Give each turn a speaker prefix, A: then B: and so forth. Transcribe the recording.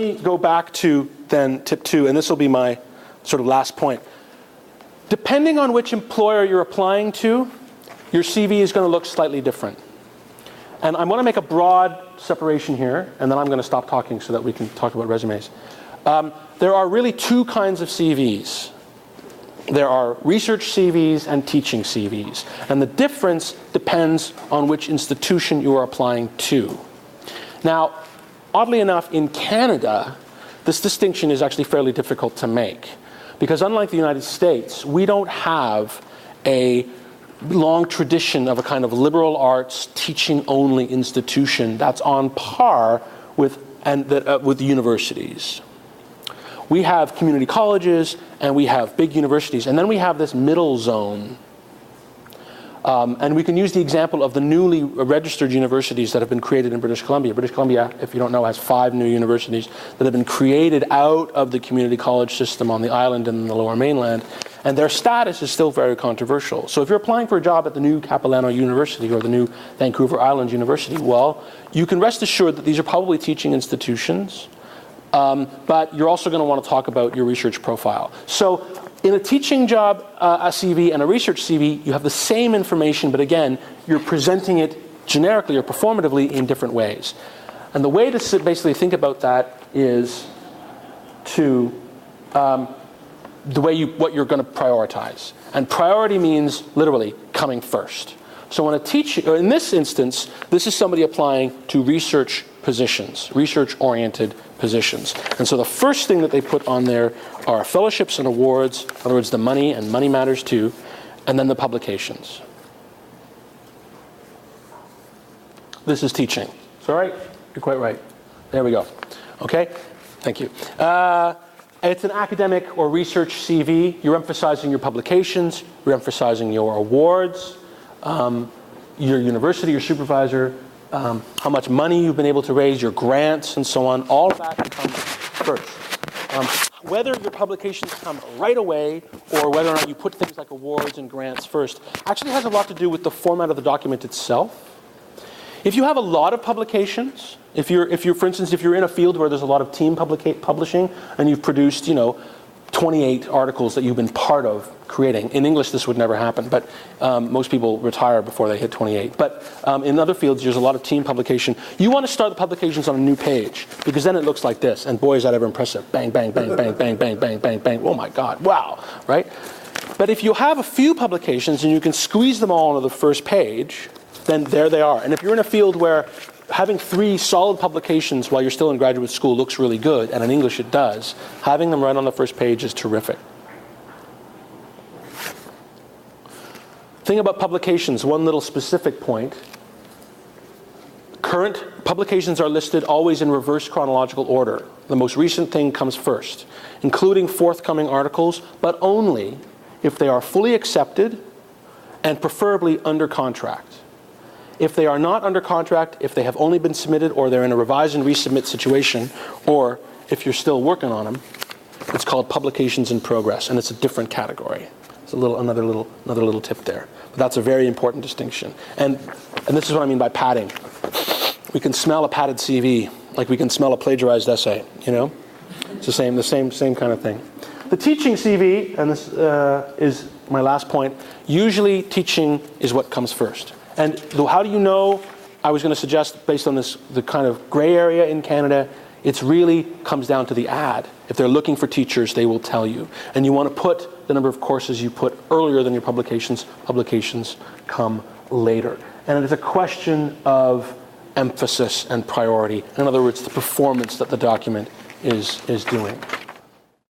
A: me go back to then tip 2, and this will be my sort of last point. Depending on which employer you're applying to, your CV is going to look slightly different. And I want to make a broad separation here, and then I'm going to stop talking so that we can talk about resumes. There are really 2 kinds of CVs. There are research CVs and teaching CVs. And the difference depends on which institution you are applying to. Now, oddly enough, in Canada, this distinction is actually fairly difficult to make. Because unlike the United States, we don't have a long tradition of a kind of liberal arts teaching-only institution that's on par with the universities. We have community colleges, and we have big universities, and then we have this middle zone. And we can use the example of the newly registered universities that have been created in British Columbia. British Columbia, if you don't know, has 5 new universities that have been created out of the community college system on the island and in the Lower Mainland, and their status is still very controversial. So if you're applying for a job at the new Capilano University or the new Vancouver Island University, well, you can rest assured that these are probably teaching institutions, but you're also going to want to talk about your research profile. So in a teaching job, a CV, and a research CV, you have the same information, but again, you're presenting it generically or performatively in different ways. And the way to basically think about that is to what you're going to prioritize. And priority means literally coming first. So when in this instance, this is somebody applying to research positions, research-oriented positions. And so the first thing that they put on there are fellowships and awards, in other words, the money, and money matters too, and then the publications. This is teaching. Is that right? You're quite right. There we go. Okay? Thank you. It's an academic or research CV. You're emphasizing your publications. You're emphasizing your awards, your university, your supervisor, how much money you've been able to raise, your grants, and so on. All of that comes first. Whether your publications come right away or whether or not you put things like awards and grants first actually has a lot to do with the format of the document itself. If you have a lot of publications, if you're, for instance, if you're in a field where there's a lot of team publishing and you've produced, 28 articles that you've been part of creating. In English, this would never happen, but most people retire before they hit 28. But in other fields, there's a lot of team publication. You want to start the publications on a new page, because then it looks like this, and boy, is that ever impressive. Bang, bang, bang, bang, bang, bang, bang, bang, bang. Oh my God, wow, right? But if you have a few publications and you can squeeze them all onto the first page, then there they are. And if you're in a field where having 3 solid publications while you're still in graduate school looks really good, and in English it does, having them right on the first page is terrific. Thing about publications, one little specific point. Current publications are listed always in reverse chronological order. The most recent thing comes first, including forthcoming articles, but only if they are fully accepted and preferably under contract. If they are not under contract, if they have only been submitted, or they're in a revise and resubmit situation, or if you're still working on them, it's called publications in progress, and it's a different category. It's another little tip there. But that's a very important distinction. And this is what I mean by padding. We can smell a padded CV, like we can smell a plagiarized essay. It's the same kind of thing. The teaching CV, and this is my last point. Usually, teaching is what comes first. And how do you know? I was going to suggest, based on the kind of gray area in Canada, it really comes down to the ad. If they're looking for teachers, they will tell you. And you want to put the number of courses you put earlier than your publications. Publications come later. And it is a question of emphasis and priority. In other words, the performance that the document is doing.